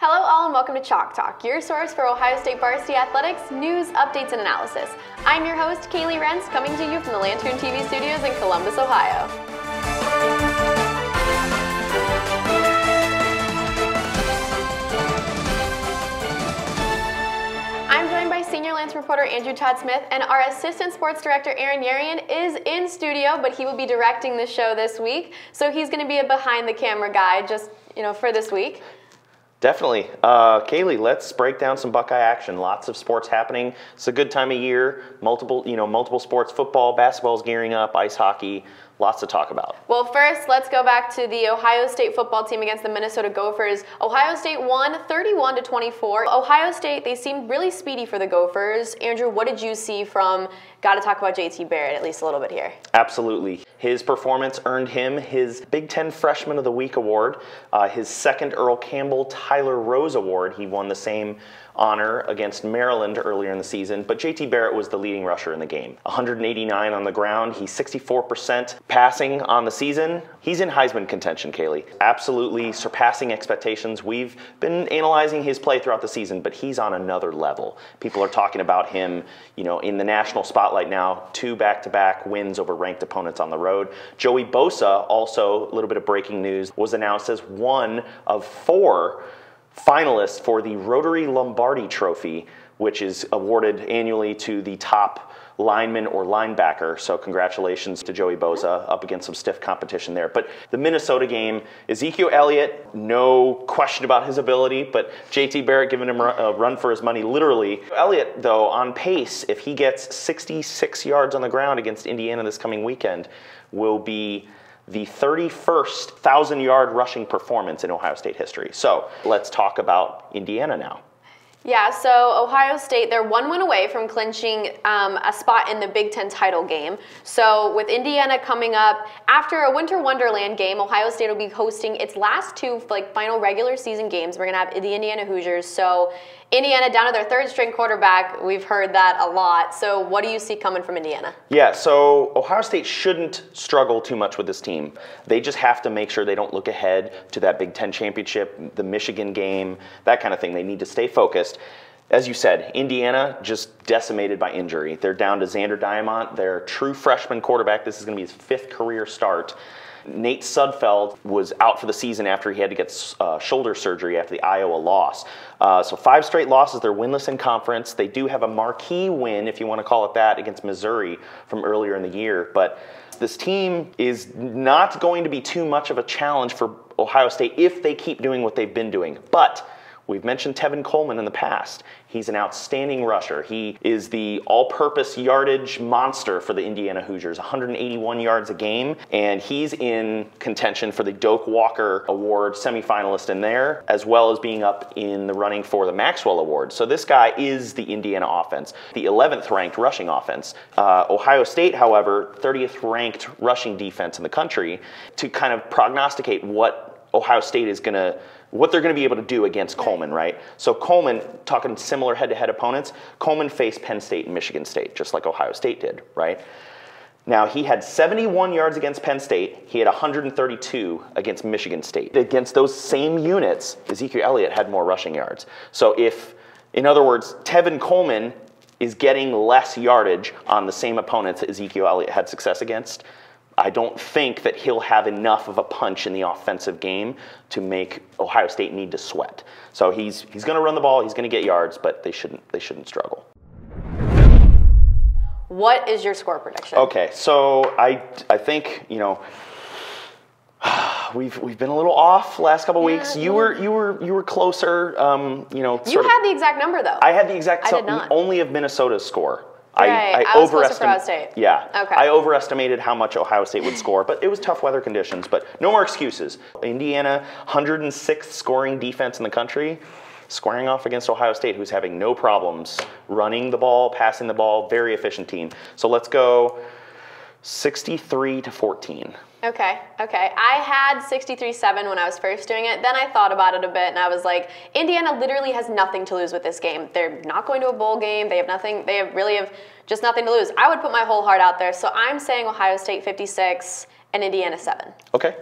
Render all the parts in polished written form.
Hello all and welcome to Chalk Talk, your source for Ohio State varsity athletics, news, updates, and analysis. I'm your host, Kaylee Rentz, coming to you from the Lantern TV studios in Columbus, Ohio. I'm joined by senior Lantern reporter Andrew Todd Smith, and our assistant sports director Aaron Yarian is in studio, but he will be directing the show this week, so he's going to be a behind-the-camera guy just, for this week. Definitely. Kaylee, let's break down some Buckeye action. Lots of sports happening. It's a good time of year. Multiple sports. Football, basketball's gearing up, ice hockey. Lots to talk about. Well, first, let's go back to the Ohio State football team against the Minnesota Gophers. Ohio State won 31-24. Ohio State, they seemed really speedy for the Gophers. Andrew, what did you see from, got to talk about JT Barrett at least a little bit here. Absolutely. His performance earned him his Big Ten Freshman of the Week award, his second Earl Campbell Tyler Rose award. He won the same honor against Maryland earlier in the season, but JT Barrett was the leading rusher in the game. 189 on the ground. He's 64% passing on the season. He's in Heisman contention, Kaylee. Absolutely surpassing expectations. We've been analyzing his play throughout the season, but he's on another level. People are talking about him, in the national spotlight now. 2 back-to-back wins over ranked opponents on the road. Joey Bosa, also a little bit of breaking news, was announced as one of 4 finalists for the Rotary Lombardi Trophy, which is awarded annually to the top lineman or linebacker. So congratulations to Joey Bosa, up against some stiff competition there. But the Minnesota game, Ezekiel Elliott, no question about his ability, but JT Barrett giving him a run for his money, literally. Elliott, though, on pace, if he gets 66 yards on the ground against Indiana this coming weekend, will be the 31st 1,000-yard rushing performance in Ohio State history. So let's talk about Indiana now. Yeah, so Ohio State, they're 1 win away from clinching a spot in the Big Ten title game. So with Indiana coming up, after a Winter Wonderland game, Ohio State will be hosting its last 2 final regular season games. We're going to have the Indiana Hoosiers. So Indiana down to their 3rd string quarterback. We've heard that a lot. So what do you see coming from Indiana? Yeah, so Ohio State shouldn't struggle too much with this team. They just have to make sure they don't look ahead to that Big Ten championship, the Michigan game, that kind of thing. They need to stay focused. As you said, Indiana just decimated by injury. They're down to Xander Diamont, their true freshman quarterback. This is going to be his 5th career start. Nate Sudfeld was out for the season after he had to get shoulder surgery after the Iowa loss. So 5 straight losses. They're winless in conference. They do have a marquee win, if you want to call it that, against Missouri from earlier in the year. But this team is not going to be too much of a challenge for Ohio State if they keep doing what they've been doing. But we've mentioned Tevin Coleman in the past. He's an outstanding rusher. He is the all-purpose yardage monster for the Indiana Hoosiers, 181 yards a game, and he's in contention for the Doak Walker Award, semifinalist in there, as well as being up in the running for the Maxwell Award. So this guy is the Indiana offense, the 11th ranked rushing offense. Ohio State, however, 30th ranked rushing defense in the country. To kind of prognosticate what Ohio State is what they're going to be able to do against Coleman, right? So Coleman, talking similar head-to-head opponents, Coleman faced Penn State and Michigan State, just like Ohio State did, right? Now, he had 71 yards against Penn State. He had 132 against Michigan State. Against those same units, Ezekiel Elliott had more rushing yards. So in other words, Tevin Coleman is getting less yardage on the same opponents that Ezekiel Elliott had success against, I don't think that he'll have enough of a punch in the offensive game to make Ohio State need to sweat. So he's going to run the ball, he's going to get yards, but they shouldn't struggle. What is your score prediction? Okay, so I think we've been a little off the last couple weeks. You were closer. You had the exact number though. I had the exact. I did not. Only of Minnesota's score. Right. I was closer for Ohio State. Yeah. Okay. I overestimated how much Ohio State would score, but it was tough weather conditions. But no more excuses. Indiana, 106th scoring defense in the country, squaring off against Ohio State, who's having no problems running the ball, passing the ball, very efficient team. So let's go 63-14. Okay. I had 63-7 when I was first doing it. Then I thought about it a bit, and I was like, Indiana literally has nothing to lose with this game. They're not going to a bowl game. They have nothing. They really have just nothing to lose. I would put my whole heart out there. So I'm saying Ohio State 56 and Indiana 7. Okay.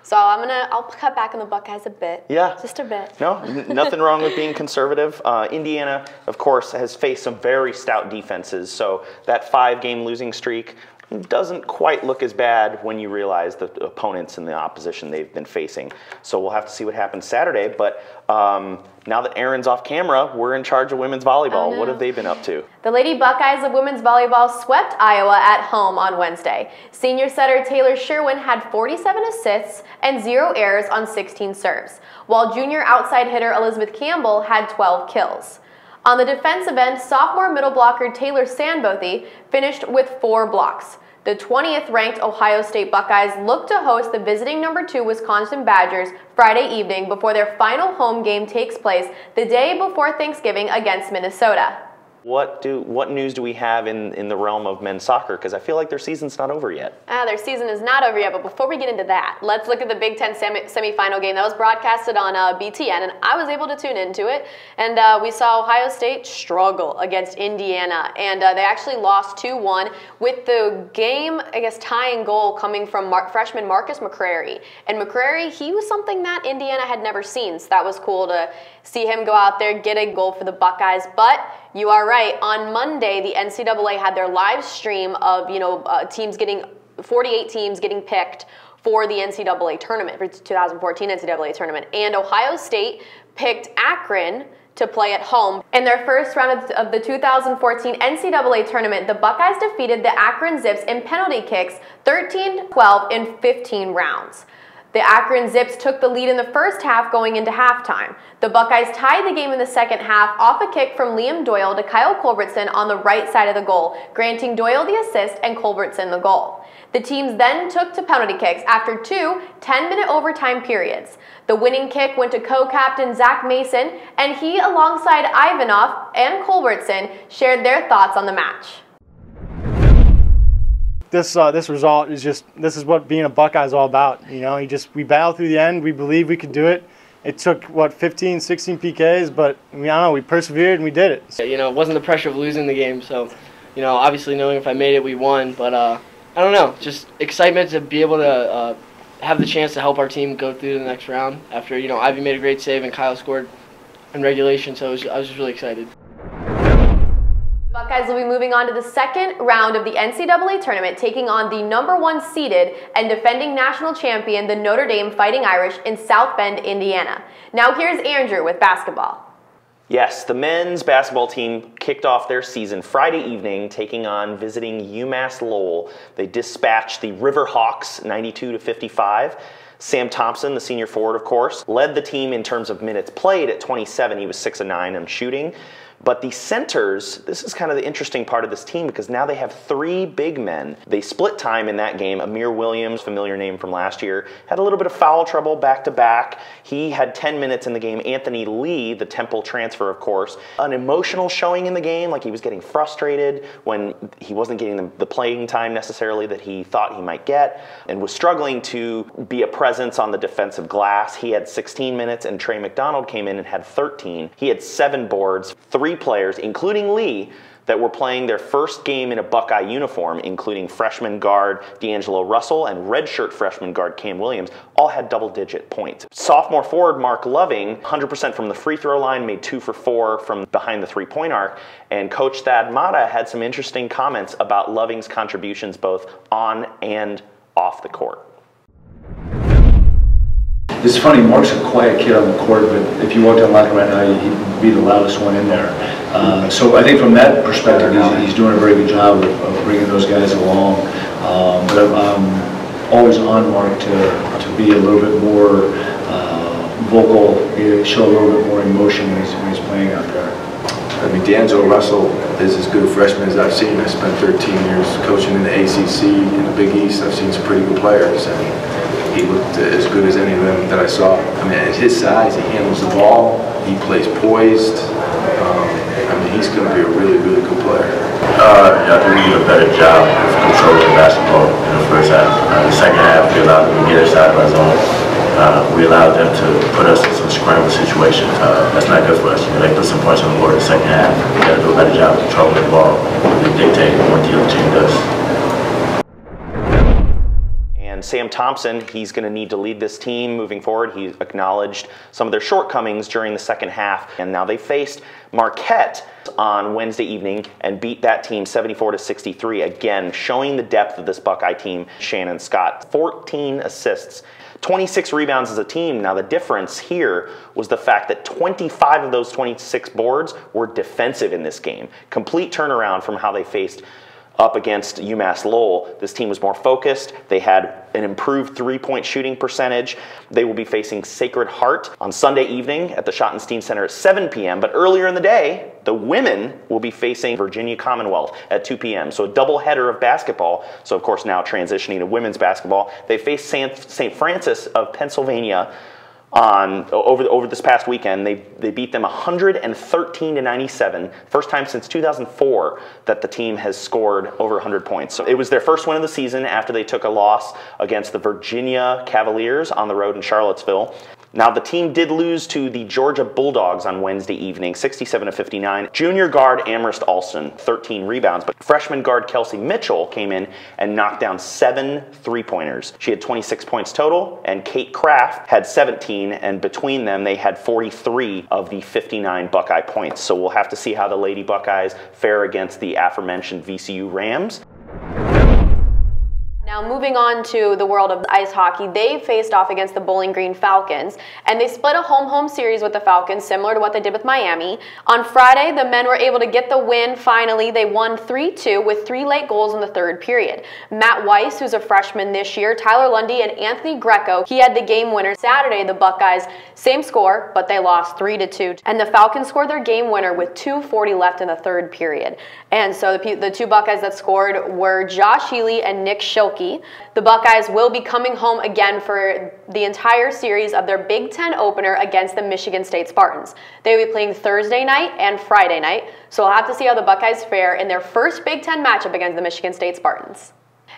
So I'll cut back on the Buckeyes a bit. Yeah. Just a bit. No, nothing wrong with being conservative. Indiana, of course, has faced some very stout defenses, so that 5-game losing streak doesn't quite look as bad when you realize the opponents and the opposition they've been facing. So we'll have to see what happens Saturday, but now that Aaron's off camera, we're in charge of women's volleyball. What have they been up to? The Lady Buckeyes of women's volleyball swept Iowa at home on Wednesday. Senior setter Taylor Sherwin had 47 assists and 0 errors on 16 serves, while junior outside hitter Elizabeth Campbell had 12 kills. On the defensive end, sophomore middle blocker Taylor Sandbothy finished with 4 blocks. The 20th ranked Ohio State Buckeyes look to host the visiting number 2 Wisconsin Badgers Friday evening before their final home game takes place the day before Thanksgiving against Minnesota. What news do we have in the realm of men's soccer? Because I feel like their season's not over yet. Their season is not over yet, but before we get into that, let's look at the Big Ten semifinal game that was broadcasted on BTN, and I was able to tune into it, and we saw Ohio State struggle against Indiana, and they actually lost 2-1 with the game, I guess, tying goal coming from freshman Marcus McCrary. And McCrary, he was something that Indiana had never seen, so that was cool to see him go out there, get a goal for the Buckeyes, but you are right. On Monday, the NCAA had their live stream of, teams getting 48 teams getting picked for the NCAA tournament, for 2014 NCAA tournament. And Ohio State picked Akron to play at home. In their first round of the 2014 NCAA tournament, the Buckeyes defeated the Akron Zips in penalty kicks 13-12 in 15 rounds. The Akron Zips took the lead in the first half going into halftime. The Buckeyes tied the game in the second half off a kick from Liam Doyle to Kyle Culbertson on the right side of the goal, granting Doyle the assist and Culbertson the goal. The teams then took to penalty kicks after 2 10-minute overtime periods. The winning kick went to co-captain Zach Mason, and he, alongside Ivanov and Culbertson, shared their thoughts on the match. This result is this is what being a Buckeye is all about. We battled through the end. We believed we could do it. It took 15, 16 PKs, but I don't know, we persevered and we did it. It wasn't the pressure of losing the game, so obviously knowing if I made it, we won. But I don't know, just excitement to be able to have the chance to help our team go through to the next round. After Ivy made a great save and Kyle scored in regulation, so I was just really excited. Buckeyes will be moving on to the second round of the NCAA tournament, taking on the #1 seeded and defending national champion, the Notre Dame Fighting Irish, in South Bend, Indiana. Now here's Andrew with basketball. Yes, the men's basketball team kicked off their season Friday evening, taking on visiting UMass Lowell. They dispatched the Riverhawks 92-55. Sam Thompson, the senior forward, of course, led the team in terms of minutes played at 27. He was 6 of 9 on shooting. But the centers, this is kind of the interesting part of this team because now they have 3 big men. They split time in that game. Amir Williams, familiar name from last year, had a little bit of foul trouble back-to-back. He had 10 minutes in the game. Anthony Lee, the Temple transfer, of course, an emotional showing in the game, like he was getting frustrated when he wasn't getting the playing time necessarily that he thought he might get, and was struggling to be a presence on the defensive glass. He had 16 minutes, and Trey McDonald came in and had 13. He had 7 boards, 3 players, including Lee, that were playing their first game in a Buckeye uniform, including freshman guard D'Angelo Russell and redshirt freshman guard Cam Williams, all had double-digit points. Sophomore forward Mark Loving, 100% from the free throw line, made 2 for 4 from behind the three-point arc, and Coach Thad Matta had some interesting comments about Loving's contributions both on and off the court. It's funny, Mark's a quiet kid on the court, but if you walked down the locker right now, he'd be the loudest one in there. So I think from that perspective, he's doing a very good job of bringing those guys along. But I'm always on Mark to be a little bit more vocal, show a little bit more emotion when he's playing out there. I mean, D'Angelo Russell is as good a freshman as I've seen. I spent 13 years coaching in the ACC, in the Big East. I've seen some pretty good players, and he looked as good as any of them that I saw. I mean, at his size, he handles the ball, he plays poised. I mean, he's going to be a really, really good player. I think we did a better job of controlling basketball in the first half. The second half, we allowed them to get inside of our zone. We allowed them to put us in some scramble situations. That's not good for us. They put some points on the board in the second half. We got to do a better job of controlling the ball and dictating what the other team does. Sam Thompson, he's going to need to lead this team moving forward. He acknowledged some of their shortcomings during the second half. And now they faced Marquette on Wednesday evening and beat that team 74-63. Again, showing the depth of this Buckeye team. Shannon Scott, 14 assists. 26 rebounds as a team. Now the difference here was the fact that 25 of those 26 boards were defensive in this game. Complete turnaround from how they faced up against UMass Lowell. This team was more focused. They had an improved three-point shooting percentage. They will be facing Sacred Heart on Sunday evening at the Schottenstein Center at 7 p.m. But earlier in the day, the women will be facing Virginia Commonwealth at 2 p.m. So a doubleheader of basketball. So of course now transitioning to women's basketball. They face St. Francis of Pennsylvania over this past weekend. They beat them 113-97. First time since 2004 that the team has scored over 100 points. So it was their first win of the season after they took a loss against the Virginia Cavaliers on the road in Charlottesville. Now the team did lose to the Georgia Bulldogs on Wednesday evening, 67-59. Junior guard Amherst Alston, 13 rebounds, but freshman guard Kelsey Mitchell came in and knocked down 7 three-pointers. She had 26 points total, and Kate Kraft had 17, and between them they had 43 of the 59 Buckeye points. So we'll have to see how the Lady Buckeyes fare against the aforementioned VCU Rams. Now moving on to the world of ice hockey, they faced off against the Bowling Green Falcons, and they split a home-home series with the Falcons, similar to what they did with Miami. On Friday, the men were able to get the win finally. They won 3-2 with 3 late goals in the third period. Matt Weiss, who's a freshman this year, Tyler Lundy, and Anthony Greco, he had the game winner. Saturday, the Buckeyes, same score, but they lost 3-2. And the Falcons scored their game winner with 2:40 left in the third period. And so the two Buckeyes that scored were Josh Healy and Nick Schilke. The Buckeyes will be coming home again for the entire series of their Big Ten opener against the Michigan State Spartans. They will be playing Thursday night and Friday night, so we'll have to see how the Buckeyes fare in their first Big Ten matchup against the Michigan State Spartans.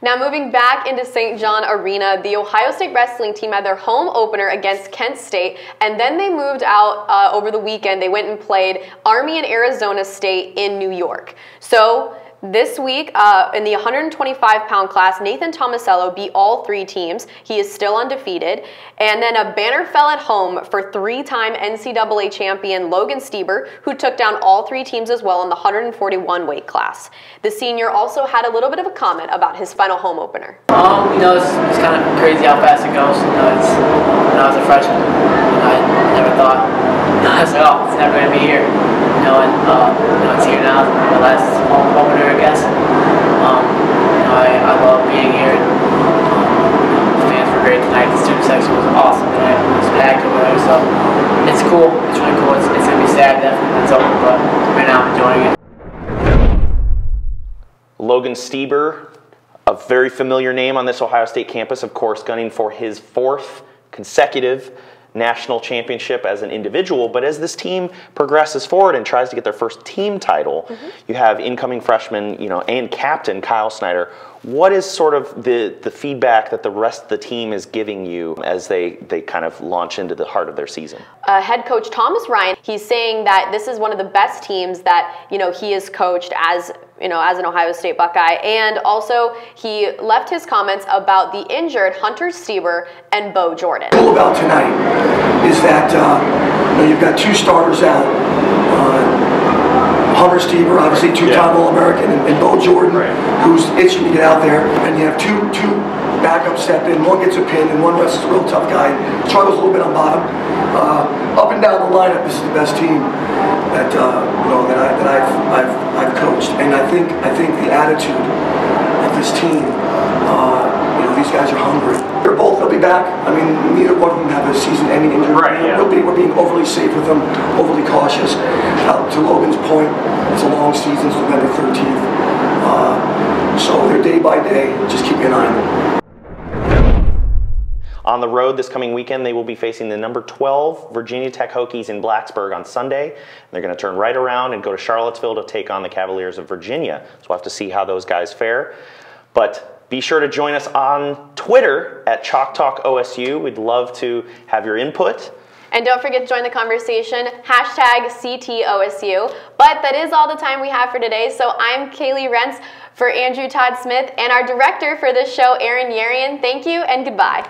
Now moving back into St. John Arena, the Ohio State wrestling team had their home opener against Kent State, and then they moved out over the weekend. They went and played Army and Arizona State in New York. So this week, in the 125-pound class, Nathan Tomasello beat all 3 teams. He is still undefeated. And then a banner fell at home for 3-time NCAA champion Logan Stieber, who took down all 3 teams as well in the 141 weight class. The senior also had a little bit of a comment about his final home opener. It's kind of crazy how fast it goes. When I was a freshman, I never thought, I was like, oh, it's never going to be here. It's here now, the last home opener, I guess. I love being here. The fans were great tonight. The student section was awesome tonight. It was packed over there, so it's cool. It's really cool. It's going to be sad definitely when it's over, but right now I'm enjoying it. Logan Stieber, a very familiar name on this Ohio State campus, of course, gunning for his 4th consecutive national championship as an individual. But as this team progresses forward and tries to get their first team title, you have incoming freshman, and captain Kyle Snyder. What is sort of the feedback that the rest of the team is giving you as they kind of launch into the heart of their season? Head coach Thomas Ryan, he's saying that this is one of the best teams that he has coached as an Ohio State Buckeye, and also he left his comments about the injured Hunter Stieber and Bo Jordan. Cool about tonight is that you've got 2 starters out. Hunter Stieber, obviously 2-time All-American, and Bo Jordan, who's itching to get out there. And you have two backups step in. One gets a pin, and one wrestles a real tough guy. Struggles a little bit on bottom. Up and down the lineup, this is the best team that I've coached. And I think the attitude of this team, these guys are hungry. They'll be back. I mean, neither one of them have a season-ending injury. We're being overly safe with them, overly cautious. To Logan's point, it's a long season, it's November 13th. So they're day by day. Just keep an eye on them. On the road this coming weekend, they will be facing the number 12 Virginia Tech Hokies in Blacksburg on Sunday. They're going to turn right around and go to Charlottesville to take on the Cavaliers of Virginia. So we'll have to see how those guys fare. But be sure to join us on Twitter at Chalk Talk OSU. We'd love to have your input. And don't forget to join the conversation, #CTOSU. But that is all the time we have for today. So I'm Kaylee Rentz for Andrew Todd Smith and our director for this show, Aaron Yarian. Thank you and goodbye.